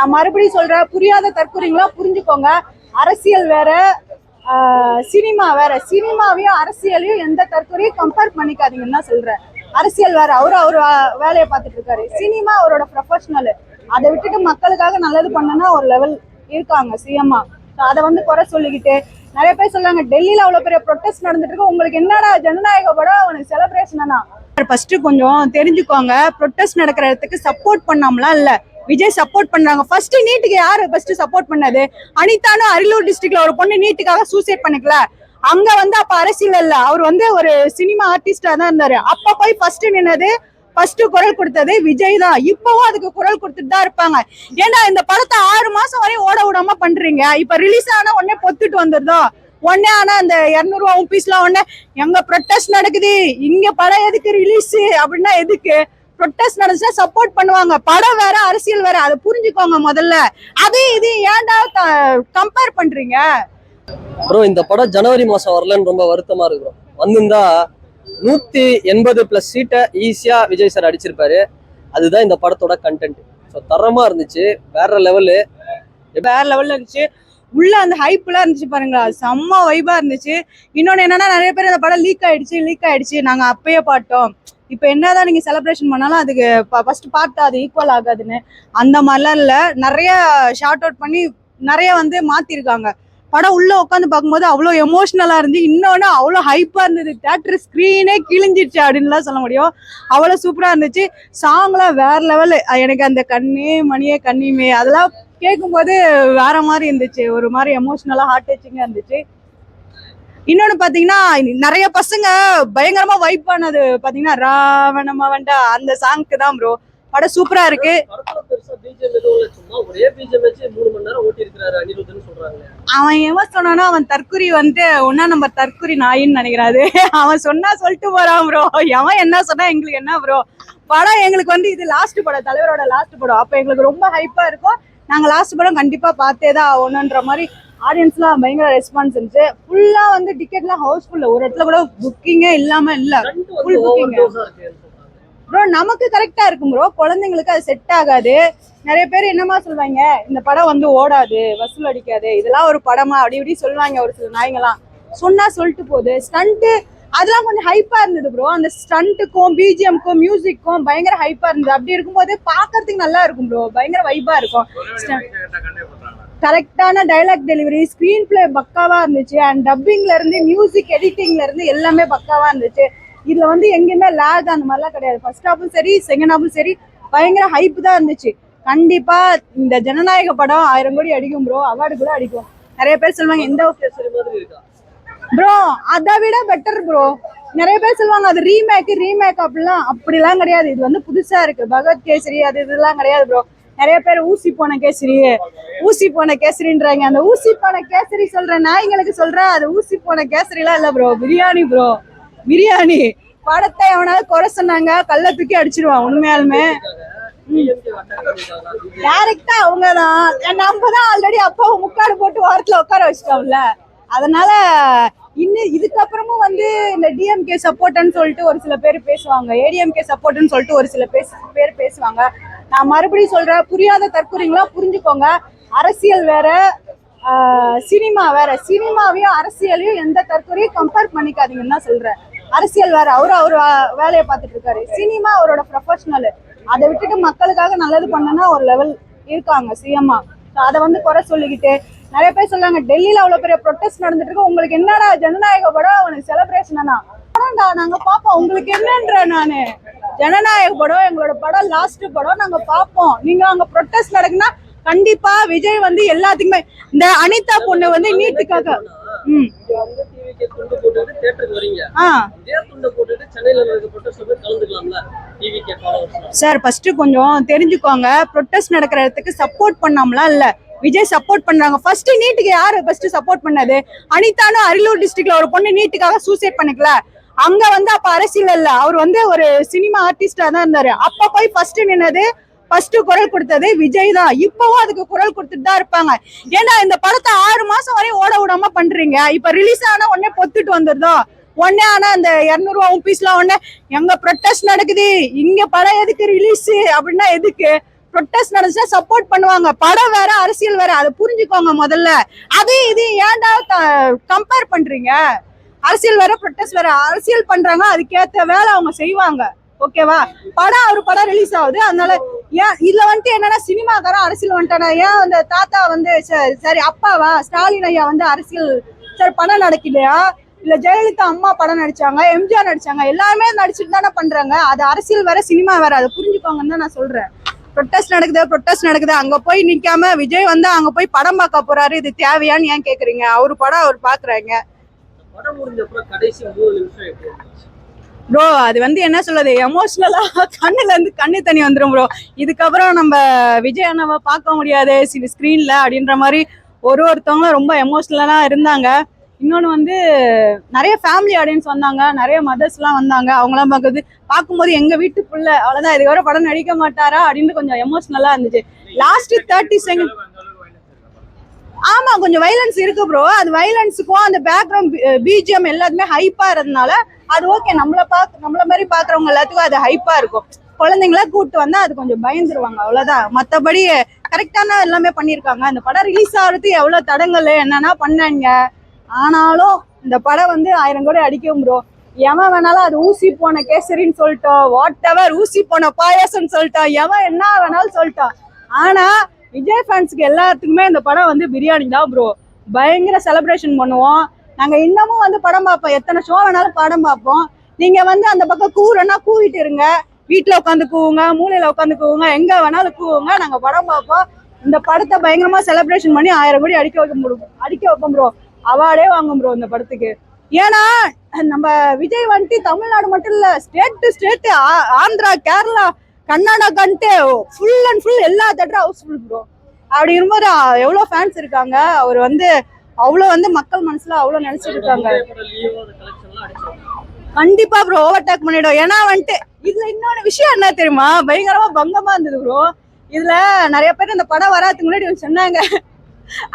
நான் மறுபடியும் சொல்றேன், புரியாத தற்கொலைங்களா புரிஞ்சுக்கோங்க. அரசியல் வேற, சினிமா வேற. சினிமாவையும் அரசியலையும் எந்த தற்கொலையும் கம்பேர் பண்ணிக்காதீங்கன்னு தான் சொல்றேன். அரசியல் வேற, அவரு வேலையை பார்த்துட்டு இருக்காரு. சினிமா அவரோட ப்ரொஃபஷனல். அதை விட்டுட்டு மக்களுக்காக நல்லது பண்ணனா ஒரு லெவல் இருக்காங்க சிஎம்மா. அதை வந்து குறை சொல்லிக்கிட்டு நிறைய பேர் சொல்றாங்க, டெல்லியில அவ்வளவு பெரிய ப்ரொட்டஸ்ட் நடந்துட்டு இருக்கு, உங்களுக்கு என்னடா ஜனநாயக படம், அவனுக்கு செலிப்ரேஷனா? ஃபர்ஸ்ட் கொஞ்சம் தெரிஞ்சுக்கோங்க. ப்ரொட்டஸ்ட் நடக்கிற இடத்துக்கு சப்போர்ட் பண்ணாமலாம் இல்ல, விஜய் சப்போர்ட் பண்றாங்க. ஃபர்ஸ்ட் நீட்டுக்கு யாரு ஃபர்ஸ்ட் சப்போர்ட் பண்ணது? அனிதானும் அரியலூர் டிஸ்ட்ரிக்ட்ல ஒரு பொண்ணு நீட்டுக்காக சூசைட் பண்ணிக்கல. அங்க வந்து அப்ப அரசியல் இல்ல, அவர் வந்து ஒரு சினிமா ஆர்டிஸ்டா தான் இருந்தாரு. அப்ப போய் ஃபர்ஸ்ட் நின்னது, ஃபர்ஸ்ட் குரல் கொடுத்தது விஜய் தான். இப்பவும் அதுக்கு குரல் கொடுத்துட்டு தான் இருப்பாங்க. ஏன்னா இந்த படத்தை 6 மாசம் வரையும் ஓட விடாம பண்றீங்க. இப்ப ரிலீஸ் ஆனா உடனே பொத்துட்டு வந்துருதோ உடனே. ஆனா அந்த 200 ரூபா பீஸ்லாம் உடனே எங்க ப்ரொட்டஸ்ட் நடக்குது, இங்க படம் எதுக்கு ரிலீஸ் அப்படின்னா எதுக்கு? ப்ரொட்டஸ்ட் நடந்துச்சா சப்போர்ட் பண்ணுவாங்க. படம் வேற, அரசியல் வேற, அதை புரிஞ்சுக்கோங்க முதல்ல. அதே இது ஏன்டா கம்பேர் பண்றீங்க? ப்ரோ இந்த படம் ஜனவரி மாசம் வரலன்னு ரொம்ப வருத்தமா இருக்கு. வந்திருந்தா 180+ சீட்டை ஈஸியா விஜய் சார் அடிச்சிருப்பாரு. அதுதான் இந்த படத்தோட கண்டென்ட். ஸோ தரமா இருந்துச்சு, வேற லெவல்ல இருந்துச்சு. உள்ள அந்த ஹைப்லாம் இருந்துச்சு பாருங்களா, செம்ம வைபா இருந்துச்சு. இன்னொன்னு என்னன்னா, நிறைய பேர் அந்த படம் லீக் ஆயிடுச்சு நாங்க அப்பயே பார்த்தோம், இப்ப என்னதான் நீங்க செலிப்ரேஷன் பண்ணாலும் அதுக்கு ஃபர்ஸ்ட் பார்ட் அது ஈக்குவல் ஆகாதுன்னு. அந்த மாதிரிலாம் இல்ல, நிறைய ஷார்ட் அவுட் பண்ணி நிறைய வந்து மாத்திருக்காங்க. படம் உள்ள உட்காந்து பார்க்கும்போது அவ்வளோ எமோஷனலா இருந்து, இன்னொன்னு அவ்வளோ ஹைப்பா இருந்தது. தியேட்டர் ஸ்கிரீனே கிழிஞ்சிருச்சு அப்படின்லாம் சொல்ல முடியும். அவ்வளோ சூப்பரா இருந்துச்சு. சாங்லாம் வேற லெவலு. எனக்கு அந்த கண்ணே மணியே கண்ணிமே அதெல்லாம் கேட்கும்போது வேற மாதிரி இருந்துச்சு, ஒரு மாதிரி எமோஷனலா ஹார்ட் டச்சிங்கா இருந்துச்சு. இன்னொன்னு பாத்தீங்கன்னா, நிறைய பசங்க பயங்கரமா வைப் பண்ணது பாத்தீங்கன்னா, ராவணமா வேண்டா அந்த சாங்க்கு தான் ப்ரோ. படம் சூப்பரா இருக்கு. அவன் எவன் சொன்னானா, அவன் தற்குறி வந்து 1ஆம் நம்பர் தற்குறி நாயின்னு நினைக்கிறாரு. அவன் சொன்னா சொல்லிட்டு போறான் ப்ரோ. எவன் என்ன சொன்னா எங்களுக்கு என்ன ப்ரோ? படம் எங்களுக்கு வந்து இது லாஸ்ட் படம், தலைவரோட லாஸ்ட் படம். அப்ப எங்களுக்கு ரொம்ப ஹைப்பா இருக்கும். நாங்க லாஸ்ட் படம் கண்டிப்பா பார்த்தே தான் ஆகணுன்ற மாதிரி ஆடியன்ஸ்லாம் பயங்கர ரெஸ்பான்ஸ் இருந்துச்சு. ஃபுல்லா வந்து டிக்கெட்லாம் ஹவுஸ்ஃபுல், ஒரு இடத்துல கூட புக்கிங்கே இல்லாம இல்ல, ஃபுல் புக்கிங் ப்ரோ. நமக்கு கரெக்டா இருக்கும் ப்ரோ, குழந்தைங்களுக்கு அது செட் ஆகாது. நிறைய பேர் என்னமா சொல்லுவாங்க, இந்த படம் வந்து ஓடாது, வசூல் அடிக்காது, இதெல்லாம் ஒரு படமா அப்படி இப்படி சொல்லுவாங்க. ஒரு சில நாய்ங்கெல்லாம் சொன்னா சொல்லிட்டு போகுது. ஸ்டண்ட் அதெல்லாம் கொஞ்சம் ஹைப்பா இருந்தது ப்ரோ. அந்த ஸ்டண்ட்டுக்கும் பிஜிஎம்க்கும் மியூசிக்கும் பயங்கர ஹைப்பா இருந்தது. அப்படி இருக்கும்போது பாக்குறதுக்கு நல்லா இருக்கும் ப்ரோ, பயங்கர வைப்பா இருக்கும். கரெக்டான டைலாக் டெலிவரி, ஸ்கிரீன் பிளே பக்காவா இருந்துச்சு. அண்ட் டப்பிங்ல இருந்து மியூசிக் எடிட்டிங்ல இருந்து எல்லாமே பக்காவா இருந்துச்சு. இதுல வந்து எங்கேயுமே லேக் அந்த மாதிரிலாம் கிடையாது. ஃபர்ஸ்ட் ஹாஃபும் சரி, செகண்ட் ஹாஃபும் சரி, பயங்கர ஹைப் தான் இருந்துச்சு. கண்டிப்பா இந்த ஜனநாயக படம் 1000 கோடி அடிக்கும் ப்ரோ, அவார்டு கூட அடிக்கும். நிறைய பேர் சொல்லுவாங்க எந்த ப்ரோ அதை விட பெட்டர் ப்ரோ. நிறைய பேர் சொல்லுவாங்க அது ரீமேக் அப்படிலாம் கிடையாது. இது வந்து புதுசா இருக்கு. பகவத் கேசரி அது இதெல்லாம் கிடையாது ப்ரோ. நிறைய பேர் ஊசி போன கேசரின்றாங்க. அந்த ஊசி போன கேசரி சொல்ற நாய்ங்களுக்கு சொல்றேன், அது ஊசி போன கேசரிலாம் இல்ல ப்ரோ, பிரியாணி ப்ரோ, பிரியாணி. படத்தை எவனாவது குறை சொன்னாங்க கல்ல தூக்கி அடிச்சிருவான். உண்மையாலுமே டைரக்டா அவங்கதான், நம்ம தான் ஆல்ரெடி அப்பாவை முக்காடு போட்டு வாரத்துல உட்கார வச்சிட்டோம்ல. அதனால இன்னும் இதுக்கப்புறமும் வந்து இந்த டிஎம்கே சப்போர்ட்னு சொல்லிட்டு ஒரு சில பேர் பேசுவாங்க, ஏடிஎம்கே சப்போர்ட்னு சொல்லிட்டு ஒரு சில பேர் பேசுவாங்க. நான் மறுபடியும் சொல்றேன், புரியாத தற்கொலைங்களா புரிஞ்சுக்கோங்க. அரசியல் வேற, சினிமா வேற. சினிமாவையும் அரசியலையும் எந்த தற்கொலையும் கம்பேர் பண்ணிக்காதீங்கன்னு தான் சொல்றேன். அரசியல் வேற, அவரு வேலையை பார்த்துட்டு இருக்காரு. சினிமா அவரோட ப்ரொஃபஷனல். அதை விட்டுட்டு மக்களுக்காக நல்லது பண்ணனா ஒரு லெவல் இருக்காங்க சிஎம்மா. அதை வந்து குறை சொல்லிக்கிட்டு நிறைய பேர் சொல்றாங்க, டெல்லியில அவ்வளவு பெரிய ப்ரொட்டஸ்ட் நடந்துட்டு இருக்கு, உங்களுக்கு என்னடா ஜனநாயக படம், அவனுக்கு செலிப்ரேஷனா? நாங்க பாப்போம், உங்களுக்கு என்னன்ற? நானு ஜனநாயக படம் எங்களோட படம், லாஸ்ட் படம், நாங்க பாப்போம். நீங்க அங்க ப்ரொட்டஸ்ட் நடக்குன்னா கண்டிப்பா விஜய் வந்து எல்லாத்துக்குமே, இந்த அனிதா பொண்ணு வந்து நீட்டுக்காக சார் ஃபர்ஸ்ட் கொஞ்சம் தெரிஞ்சுக்கோங்க. ப்ரொட்டஸ்ட் நடக்கிற இடத்துக்கு சப்போர்ட் பண்ணாமலாம் இல்ல, விஜய் சப்போர்ட் பண்றாங்க. ஃபர்ஸ்ட் நீட்டுக்கு யாரு ஃபர்ஸ்ட் சப்போர்ட் பண்ணது? அனிதானும் அரியலூர் டிஸ்ட்ரிக்ட்ல ஒரு பொண்ணு நீட்டுக்காக சூசைட் பண்ணிக்கல. அங்க வந்து அப்ப அரசியல் இல்ல, அவர் வந்து ஒரு சினிமா ஆர்டிஸ்டா தான் இருந்தாரு. அப்ப போய் ஃபர்ஸ்ட் நின்னது, ஃபர்ஸ்ட் குரல் கொடுத்தது விஜய் தான். இப்பவும் அதுக்கு குரல் கொடுத்துட்டு தான் இருப்பாங்க. ஏன்னா இந்த படத்தை 6 மாசம் வரையும் ஓட விடாம பண்றீங்க. இப்ப ரிலீஸ் ஆனா உடனே பொத்துட்டு வந்துருதோ உடனே. ஆனா அந்த 200 ரூபா பீஸ்லாம் உடனே எங்க ப்ரொட்டஸ்ட் நடக்குது, இங்க படம் எதுக்கு ரிலீஸ் அப்படின்னா எதுக்கு? ப்ரொட்டஸ்ட் நடந்துச்சா சப்போர்ட் பண்ணுவாங்க. படம் வேற அரசியல் வேற, அதை புரிஞ்சுக்கோங்க முதல்ல. இது ஏன்டா கம்பேர் பண்றீங்க? அரசியல் வேற ப்ரொட்டஸ்ட் வேற. அரசியல் பண்றாங்க, அதுக்கேத்த வேலை அவங்க செய்வாங்க. ஓகேவா? அவர் படம் ரிலீஸ் ஆகுது, அதனால ஏன் இதுல வந்துட்டு என்னன்னா சினிமாக்காரன் அரசியல் வந்துட்டானா? ஏன் அந்த தாத்தா வந்து சரி அப்பாவா ஸ்டாலின் ஐயா வந்து அரசியல் சரி படம் நடக்கலையா? இல்ல ஜெயலலிதா அம்மா படம் நடிச்சாங்க, எம்ஜிஆர் நடிச்சாங்க, எல்லாருமே நடிச்சுட்டு தானே பண்றாங்க. அது அரசியல் வேற சினிமா வேற, அதை புரிஞ்சுக்கோங்கன்னு தான் நான் சொல்றேன். ப்ரொட்டஸ்ட் நடக்குது, அங்க போய் நிக்காம விஜய் வந்து அங்க போய் படம் பார்க்க போறாரு. இது தேவையான்னு ஏன் கேக்குறீங்க? அவரு படம் அவர் பாக்குறாங்க. ப்ரோ அது வந்து என்ன சொல்றது, எமோஷனலா கண்ணுல இருந்து கண்ணு தண்ணி வந்துடும் ப்ரோ. இதுக்கப்புறம் நம்ம விஜய் அண்ணாவை பார்க்க முடியாது ஸ்கிரீன்ல அப்படின்ற மாதிரி ஒருத்தவங்களும் ரொம்ப எமோஷனலா இருந்தாங்க. இன்னொன்று வந்து நிறைய ஃபேமிலி ஆடியன்ஸ் வந்தாங்க, நிறைய மதர்ஸ்லாம் வந்தாங்க. அவங்களாம் பார்க்கும்போது எங்க வீட்டு புள்ள அவ்வளோதான், இதுக்கப்புறம் படம் நடிக்க மாட்டாரா அப்படின்னு கொஞ்சம் எமோஷனலா இருந்துச்சு. லாஸ்ட் 30 செகண்ட் ஆமா கொஞ்சம் வைலன்ஸ் இருக்கு ப்ரோ. அது வைலன்ஸுக்கும் அந்த பேக்ரவுண்ட் பிஜிஎம் எல்லாத்துமே ஹைப்பா இருந்தனால அது ஓகே. நம்மள மாதிரி பாக்குறவங்க எல்லாத்துக்கும் அது ஹைப்பா இருக்கும். குழந்தைங்களா கூப்பிட்டு வந்தா அது கொஞ்சம் பயந்துருவாங்க, அவ்வளவுதான். மத்தபடி கரெக்டான எல்லாமே பண்ணிருக்காங்க. அந்த படம் ரிலீஸ் ஆகிறதுக்கு எவ்வளவு தடங்கள் என்னன்னா பண்ணாங்க. ஆனாலும் இந்த படம் வந்து 1000 கோடி அடிக்கும் ப்ரோ. எவன் வேணாலும் அது ஊசி போன கேசரின்னு சொல்லிட்டோம், வாட் எவர் ஊசி போன பாயாசம்னு சொல்லிட்டோம், எவன் என்ன வேணாலும் சொல்லிட்டோம். ஆனா விஜய் ஃபேன்ஸுக்கு எல்லாத்துக்குமே இந்த படம் வந்து பிரியாணி தான் ப்ரோ. பயங்கர செலிப்ரேஷன் பண்ணுவோம் நாங்க. இன்னமும் வந்து படம் பார்ப்போம், எத்தனை ஷோ வேணாலும் படம் பார்ப்போம். நீங்க வந்து அந்த பக்கம் கூறனா கூவிட்டு இருங்க, வீட்டுல உட்காந்து கூவுங்க, மூலையில உட்காந்து கூவுங்க, எங்க வேணாலும் கூவுங்க, நாங்க படம் பார்ப்போம். இந்த படத்தை பயங்கரமா செலிப்ரேஷன் பண்ணி 1000 கோடி அடிக்க வைப்போம் ப்ரோ. அவார்டே வாங்கும் ப்ரோ இந்த படத்துக்கு. ஏன்னா நம்ம விஜய் வந்துட்டு தமிழ்நாடு மட்டும் இல்ல, state to state, Andhra, Kerala, கர்நாடகான்ட்டு ஃபுல் அண்ட் ஃபுல் எல்லா தேட்டரும் ஹவுஸ்ஃபுல் ப்ரோ. அப்படி இருக்கும்போது எவ்வளோ ஃபேன்ஸ் இருக்காங்க. அவர் வந்து அவ்வளோ வந்து மக்கள் மனசுல அவ்வளோ நினைச்சிருக்காங்க. கண்டிப்பா ப்ரோ ஓவர்டேக் பண்ணிடும். ஏன்னா வந்துட்டு இதுல இன்னொரு விஷயம் என்ன தெரியுமா, பயங்கரமா பங்கமா இருந்தது ப்ரோ. இதுல நிறைய பேர் இந்த படம் வராதுக்கு முன்னாடி சொன்னாங்க.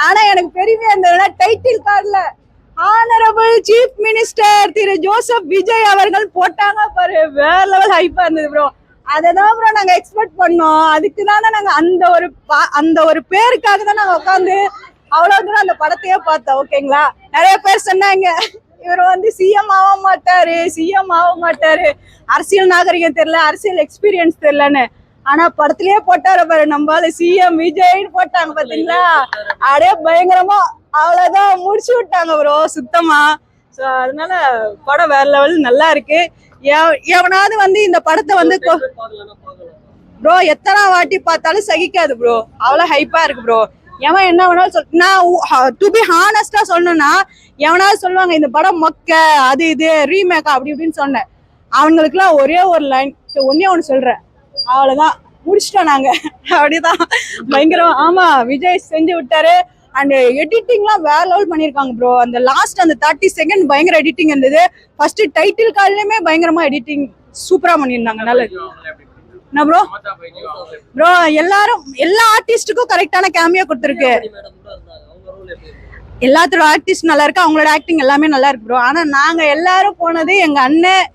ஆனா எனக்கு பெருமையா இருந்ததுன்னா டைட்டில் கார்டுல ஆனரபிள் சீஃப் மினிஸ்டர் திரு ஜோசப் விஜய் அவர்கள் போட்டாங்க பாரு, வேற லெவல் ஹைப்பா இருந்தது ப்ரோ. அததான் ப்ரோ நாங்க எக்ஸ்பெக்ட் பண்ணோம். அதுக்கு தானே நாங்க அந்த ஒரு பேருக்காக தான் நாங்க உட்காந்து அவ்வளவு தூரம் அந்த படத்தையே பார்த்தோம். ஓகேங்களா? நிறைய பேர் சொன்னாங்க இவர் வந்து சிஎம் ஆக மாட்டாரு, அரசியல் நாகரிகம் தெரியல, அரசியல் எக்ஸ்பீரியன்ஸ் தெரியலன்னு. ஆனா படத்திலேயே போட்டாரு பாரு, நம்மளால சிஎம் விஜய்னு போட்டாங்க பாத்தீங்களா? அப்படியே பயங்கரமா அவ்வளவுதான் முடிச்சு விட்டாங்க ப்ரோ சுத்தமா. ஸோ அதனால படம் வேற லெவல் நல்லா இருக்கு. எவனாவது வந்து இந்த படத்தை வந்து ப்ரோ எத்தனை வாட்டி பார்த்தாலும் சகிக்காது ப்ரோ, அவ்வளவு ஹைப்பா இருக்கு ப்ரோ. எவன் என்ன வேணாலும் நான் டு பி ஹானஸ்டா சொல்லணும்னா, எவனாவது சொல்லுவாங்க இந்த படம் மொக்க, அது இது ரீமேக்கா அப்படி இப்படின்னு சொன்னேன். அவங்களுக்குலாம் ஒரே ஒரு லைன் ஒன்னே ஒன்று சொல்றேன், அவ்வளவுதான் முடிச்சிட்டோம் நாங்க. அப்படிதான் பயங்கரம். ஆமா விஜய் செஞ்சு விட்டாரு. அண்ட் எடிட்டிங்லாம் வேற லெவல் பண்ணிருக்காங்க ப்ரோ. அந்த லாஸ்ட் அந்த 30 செகண்ட் பயங்கர எடிட்டிங் இருந்தது. ஃபர்ஸ்ட் டைட்டில் கார்டுலயுமே பயங்கரமா எடிட்டிங் சூப்பரா பண்ணிருந்தாங்க. நல்லது என்ன ப்ரோ? ப்ரோ எல்லா ஆர்டிஸ்டுக்கும் கரெக்டான கேமியா கொடுத்துருக்கு. எல்லாத்தோட ஆர்டிஸ்ட் நல்லா இருக்கு, அவங்களோட ஆக்டிங் எல்லாமே நல்லா இருக்கு ப்ரோ. ஆனா நாங்க எல்லாரும் போனது எங்க அண்ணன்,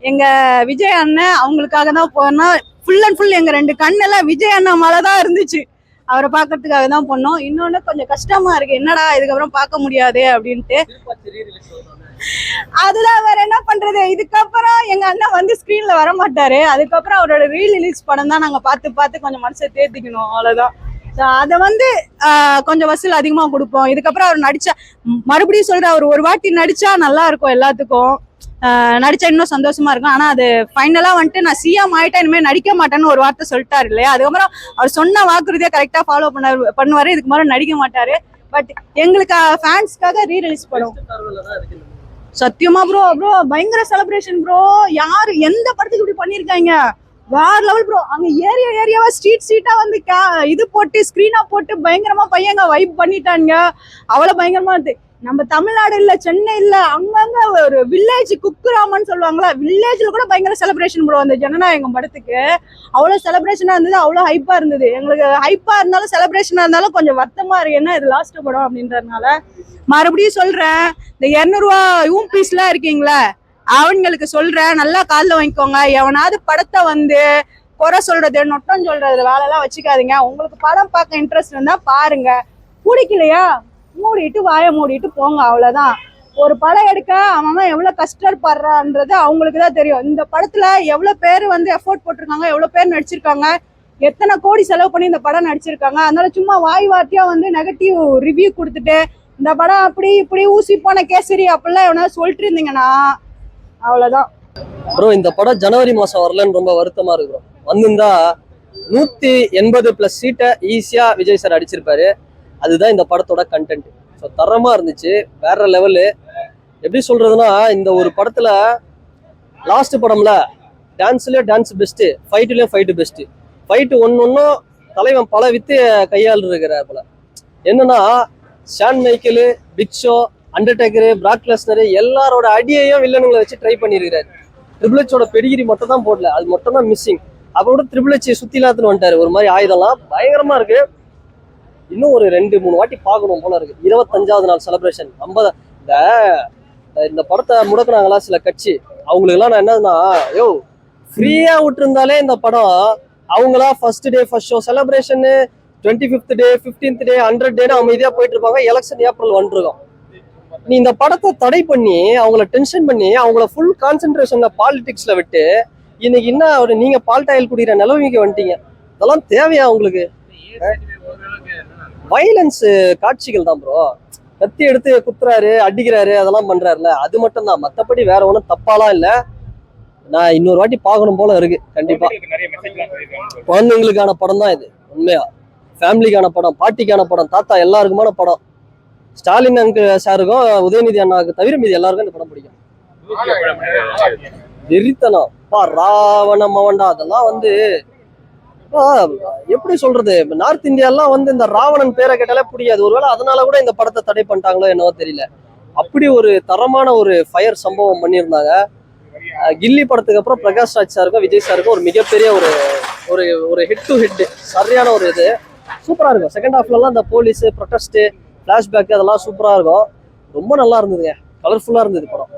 எங்க விஜய் அண்ணன் அவங்களுக்காக தான் போனோம். ஃபுல் அண்ட் ஃபுல் எங்க 2 கண்ணெல்லாம் விஜய் அண்ணன் மேலதான் இருந்துச்சு. அவரை பாக்குறதுக்காக தான் போனோம். இன்னொன்னு கொஞ்சம் கஷ்டமா இருக்கு, என்னடா இதுக்கப்புறம் பார்க்க முடியாது அப்படின்ட்டு. அதுதான் வேற என்ன பண்றது. இதுக்கப்புறம் எங்க அண்ணன் வந்து ஸ்கிரீன்ல வர மாட்டாரு. அதுக்கப்புறம் அவரோட ரீரிலீஸ் படம் தான் நாங்க பார்த்து கொஞ்சம் மனசை தேர்த்திக்கணும், அவ்வளவுதான். அதை வந்து கொஞ்சம் வசூல் அதிகமா கொடுப்போம். இதுக்கப்புறம் அவர் நடிச்சா, மறுபடியும் சொல்ற, அவர் ஒரு வாட்டி நடிச்சா நல்லா இருக்கும், எல்லாத்துக்கும் நடிச்சா இன்னும் சந்தோஷமா இருக்கும். ஆனா அது ஃபைனலா வந்துட்டு நான் சிஎம் ஆயிட்டா இனிமேல் நடிக்க மாட்டேன்னு ஒரு வார்த்தை சொல்லிட்டாரு இல்லையா? அதுக்கப்புறம் அவர் சொன்ன வாக்குறுதியை கரெக்டா ஃபாலோ பண்ணுவாரு. இதுக்கு மேலே நடிக்க மாட்டாரு. பட் எங்களுக்கு ஃபேன்ஸ்க்காக ரீரிலீஸ் படம் சத்தியமா ப்ரோ பயங்கர செலிப்ரேஷன் ப்ரோ. யாரு எந்த படத்துக்கு இப்படி பண்ணிருக்காங்க, வேற லெவல் ப்ரோ. அங்க ஏரியாவா ஸ்ட்ரீட்டா வந்து இது போட்டு ஸ்கிரீனா போட்டு பயங்கரமா பையங்க வைப் பண்ணிட்டாங்க. அவ்வளவு பயங்கரமா இருக்கு. நம்ம தமிழ்நாடு இல்ல, சென்னை இல்ல, அங்கங்க ஒரு வில்லேஜ் குக்குராமன்னு சொல்லுவாங்களா, வில்லேஜ்ல கூட பயங்கர செலிப்ரேஷன் ப்ரோ. அந்த ஜனநாயகம் படத்துக்கு அவ்வளவு செலிப்ரேஷனா இருந்தது, அவ்வளவு ஹைப்பா இருந்தது. எங்களுக்கு ஹைப்பா இருந்தாலும் செலிப்ரேஷனா இருந்தாலும் கொஞ்சம் வருத்தமா இருக்கு, ஏன்னா இது லாஸ்ட் படம் அப்படின்றதுனால. மறுபடியும் சொல்றேன், இந்த 200 ரூபா ஊம்பீஸ் எல்லாம் இருக்கீங்களா, அவங்களுக்கு சொல்றேன், நல்லா காலில் வாங்கிக்கோங்க. எவனாவது படத்தை வந்து குறை சொல்றது நொட்டம் சொல்றது வேலைலாம் வச்சுக்காதீங்க. உங்களுக்கு படம் பார்க்க இன்ட்ரெஸ்ட் இருந்தா பாருங்க, பிடிக்கலையா மூடிட்டு வாயை மூடிட்டு போங்க, அவ்வளவுதான். ஒரு படம் எடுக்க அவன் எவ்வளவு கஷ்டப்படுறான்றது அவங்களுக்கு தான் தெரியும். இந்த படத்துல எவ்வளவு பேர் வந்து எஃபோர்ட் போட்டிருக்காங்க, எவ்வளவு பேர் நடிச்சிருக்காங்க, எத்தனை கோடி செலவு பண்ணி இந்த படம் நடிச்சிருக்காங்க. அதனால சும்மா வாய் வார்த்தையா வந்து நெகட்டிவ் ரிவ்யூ கொடுத்துட்டு இந்த படம் அப்படி இப்படி ஊசி போன கேசரி அப்படிலாம் எவனா சொல்லிட்டு இருந்தீங்கன்னா அவ்வளவுதான். ப்ரோ இந்த படம் ஜனவரி மாசம் வரலன்னு ரொம்ப வருத்தமா இருக்கு ப்ரோ. வந்திருந்தா 180+ சீட்டை ஈஸியா விஜய் சார் அடிச்சிருப்பாரு. அதுதான் இந்த படத்தோட கண்டென்ட். ஸோ தரமா இருந்துச்சு, வேற லெவலு. எப்படி சொல்றதுன்னா, இந்த ஒரு படத்துல லாஸ்ட் படம்ல டான்ஸ்லயே டான்ஸ் பெஸ்ட், ஃபைட்லயும் ஃபைட் பெஸ்ட். ஃபைட் ஒன்னும் தலைவன் பல வித்து கையாள் இருக்கிறார் போல. என்னன்னா Shawn Michael, Big Show, Undertaker, Brock Lesnar எல்லாரோட அடியையும் வில்லனுங்களை வச்சு ட்ரை பண்ணியிருக்கிறாரு. ட்ரிபிள் ஹெச்சோட பெடிகிரி மட்டும் தான் போடல, அது மட்டும் தான் மிஸ்ஸிங். அப்போ கூட ட்ரிபிள் ஹெச் சுத்தி இல்லாத்துன்னு வந்துட்டாரு. ஒரு மாதிரி ஆயுதம்லாம் பயங்கரமா இருக்கு. இன்னும் ஒரு 2-3 வாட்டி பார்க்கணும் போல இருக்கு. 25வது நாள் செலிப்ரேஷன் 50. இந்த படத்தை முடக்குனாங்களா சில கட்சி, அவங்களுக்குலாம் நான் என்னன்னா, யோ ஃப்ரீயா விட்டுருந்தாலே இந்த படம் அவங்களா first day first show celebration, 25th டே 15th டே 100 டேன்னு அமைதியா போயிட்டு இருப்பாங்க. எலெக்ஷன் ஏப்ரல் வந்துருக்கும். நீ இந்த படத்தை தடை பண்ணி அவங்கள டென்ஷன் பண்ணி அவங்கள ஃபுல் கான்சென்ட்ரேஷன்ல பாலிடிக்ஸ்ல விட்டு இன்னைக்கு என்ன ஒரு நீங்க பால்டாயில் குடிக்கிற நிலைமைக்கு வந்துட்டீங்க. இதெல்லாம் தேவையா உங்களுக்கு? வைலன்ஸ் காட்சிகள் தான் ப்ரோ. கத்தி எடுத்து குத்துறாரு, அடிக்கிறாரு, அதெல்லாம் பண்றாருல, அது மட்டும் தான். மற்றபடி வேற ஒன்றும் தப்பாலாம் இல்லை. நான் இன்னொரு வாட்டி பார்க்கணும் போல இருக்கு கண்டிப்பா. குழந்தைங்களுக்கான படம் தான் இது, உண்மையா ஃபேமிலிக்கான படம், பாட்டிக்கான படம், தாத்தா எல்லாருக்குமான படம். ஸ்டாலின் அங்கு சாருக்கும் உதயநிதி அண்ணாவுக்கு தவிர மீது எல்லாருக்கும் இந்த படம் பிடிக்கும். வெறித்தனம் பா, ராவண மவண்டா, அதெல்லாம் வந்து எப்படி சொல்றது, நார்த் இந்தியாலாம் வந்து இந்த ராவணன் பேரை கேட்டாலே பிடிக்காது. ஒருவேளை அதனால கூட இந்த படத்தை தடை பண்ணிட்டாங்களோ என்னவோ தெரியல. அப்படி ஒரு தரமான ஒரு ஃபயர் சம்பவம் பண்ணியிருந்தாங்க. கில்லி படத்துக்கு அப்புறம் பிரகாஷ் ராஜ் சாருக்கும் விஜய் சாருக்கும் ஒரு மிகப்பெரிய ஒரு ஒரு ஒரு ஹெட் டு ஹெட் சரியான ஒரு இது சூப்பரா இருக்கும். செகண்ட் ஹாஃப்லலாம் இந்த போலீஸ் ப்ரொடெஸ்ட் ஃபிளாஷ்பேக் அதெல்லாம் சூப்பரா இருக்கும். ரொம்ப நல்லா இருந்ததுங்க, கலர்ஃபுல்லா இருந்தது படம்.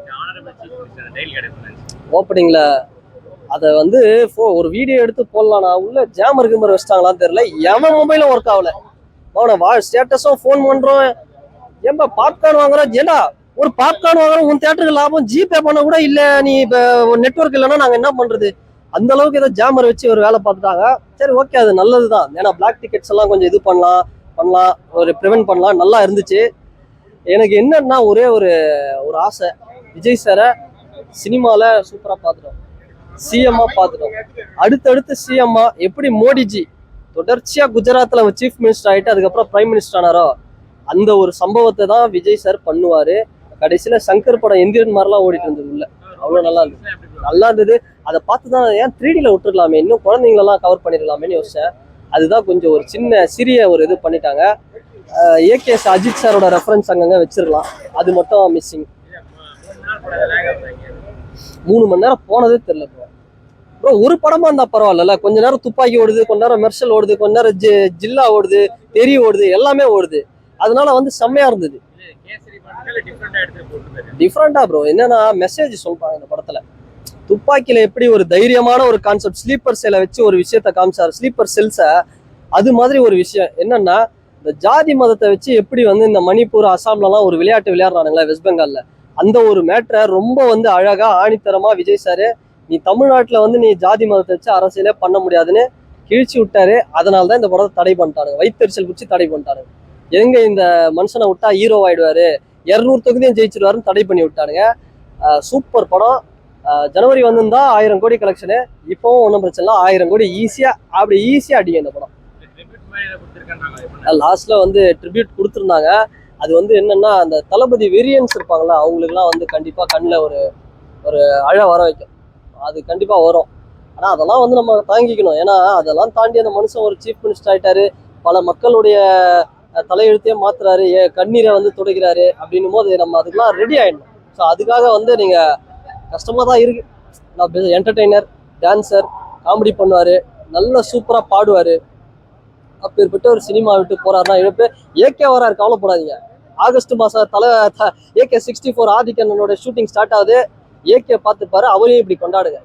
ஓப்பனிங்ல அதை வந்து ஒரு வீடியோ எடுத்து போடலாம், நான் உள்ள ஜாம் இருக்கு மாதிரி வச்சிட்டாங்களான்னு தெரியல. எவன் மொபைலும் ஒர்க் ஆகல. அவனை ஸ்டேட்டஸும் ஃபோன் பண்றோம், ஏன்பா பாப்கார்ன் வாங்குறோம், ஏண்டா ஒரு பாப்கார்ன் வாங்குறோம், உன் தியேட்டருக்கு லாபம் ஜிபே பண்ண கூட இல்ல, நீ இப்போ நெட்ஒர்க் இல்லைன்னா நாங்க என்ன பண்றது? அந்த அளவுக்கு ஏதோ ஜாமர் வச்சு ஒரு வேலை பார்த்துட்டாங்க. சரி ஓகே, அது நல்லதுதான். ஏன்னா பிளாக் டிக்கெட்ஸ் எல்லாம் கொஞ்சம் இது பண்ணலாம் ஒரு ப்ரிவென்ட் பண்ணலாம். நல்லா இருந்துச்சு. எனக்கு என்னன்னா ஒரே ஒரு ஒரு ஆசை, விஜய் சாரை சினிமால சூப்பரா பார்த்துட்டோம், சிஎம்மா பார்த்துட்டோம். அடுத்தடுத்து சிஎம்மா எப்படி மோடிஜி தொடர்ச்சியா குஜராத்ல சீஃப் மினிஸ்டர் ஆயிட்டு அதுக்கப்புறம் பிரைம் மினிஸ்டர் ஆனாரோ, அந்த ஒரு சம்பவத்தை தான் விஜய் சார் பண்ணுவாரு. கடைசியில சங்கர் படம் எந்திரன் மாதிரிலாம் ஓடிட்டு இருந்தது உள்ள, அவ்வளவு நல்லா இருந்தது. அதை பார்த்துதான் ஏன் 3Dல விட்டுருக்கலாமே, இன்னும் குழந்தைங்களெல்லாம் கவர் பண்ணிருக்கலாமேன்னு யோசிச்சேன். அதுதான் கொஞ்சம் ஒரு சிறிய ஒரு இது பண்ணிட்டாங்க. ஏகேஎஸ் அஜித் சாரோட ரெஃபரன்ஸ் அங்கங்க வச்சிருக்கலாம், அது மட்டும் மிஸ்ஸிங். 3 மணி நேரம் போனதே தெரியல ப்ரோ. ஒரு படமா இருந்தா பரவாயில்ல, கொஞ்ச நேரம் துப்பாக்கி ஓடுது, கொஞ்ச நேரம் மெர்சல் ஓடுது, கொஞ்ச நேரம் ஜில்லா ஓடுது, தெரி ஓடுது, எல்லாமே ஓடுது. அதனால வந்து செம்மையா இருந்தது. டிஃப்ரெண்டா ப்ரோ. என்னன்னா மெசேஜ் சொல்றாங்க இந்த படத்துல. துப்பாக்கியில எப்படி ஒரு தைரியமான ஒரு கான்செப்ட், ஸ்லீப்பர் செல்லை வச்சு ஒரு விஷயத்த காமிச்சாரு, ஸ்லீப்பர் செல்ஸை. அது மாதிரி ஒரு விஷயம் என்னன்னா, இந்த ஜாதி மதத்தை வச்சு எப்படி வந்து இந்த மணிப்பூர் அசாம்லலாம் ஒரு விளையாட்டு விளையாடுறானுங்களா வெஸ்ட் பெங்கால்ல, அந்த ஒரு மேட்டரை ரொம்ப வந்து அழகா ஆணித்தரமா விஜய் சாரு, நீ தமிழ்நாட்டுல வந்து நீ ஜாதி மதத்தை வச்சு அரசியலே பண்ண முடியாதுன்னு கிழிச்சு விட்டாரு. அதனாலதான் இந்த படத்தை தடை பண்ணிட்டானுங்க, வயிற்றுச்சல் குடிச்சு தடை பண்ணிட்டானுங்க. எங்க இந்த மனுஷனை விட்டா ஹீரோ ஆயிடுவாரு, 200 தொகுதியும் ஜெயிச்சிருவாருன்னு தடை பண்ணி விட்டானுங்க. சூப்பர் படம். ஜனவரி வந்திருந்தா 1000 கோடி கலெக்ஷனு, இப்பவும் ஒன்றும் பிரச்சனை இல்லை, 1000 கோடி ஈஸியா அடிங்க இந்த படம். லாஸ்ட்ல வந்து ட்ரிபியூட் கொடுத்துருந்தாங்க. அது வந்து என்னன்னா, அந்த தளபதி வெரியன்ஸ் இருப்பாங்களா, அவங்களுக்குலாம் வந்து கண்டிப்பா கண்ணில் ஒரு ஒரு அழ வர வைக்கும், அது கண்டிப்பா வரும். ஆனா அதெல்லாம் வந்து நம்ம தாங்கிக்கணும். ஏன்னா அதெல்லாம் தாண்டி அந்த மனுஷன் ஒரு சீஃப் மினிஸ்டர் ஆயிட்டாரு, பல மக்களுடைய தலையெழுத்தையே மாத்துறாரு, கண்ணீரை வந்து துடைக்கிறாரு. அப்படின்னும் போது நம்ம அதுக்கெல்லாம் ரெடி ஆயிடணும். ஸோ அதுக்காக வந்து நீங்க கஷ்டமா தான் இருக்கு. நான் என்டர்டெய்னர், டான்சர், காமெடி பண்ணுவாரு, நல்லா சூப்பரா பாடுவாரு. அப்பேற்பட்ட ஒரு சினிமா விட்டு போறாருன்னா இழப்பு. ஏகே வராரு, கவலைப்படாதீங்க. ஆகஸ்ட் மாசம் AK 64 ஆதிக்கண்ணனோட ஷூட்டிங் ஸ்டார்ட் ஆகுது. ஏகே பார்த்துப்பாரு, அவரையும் இப்படி கொண்டாடுங்க.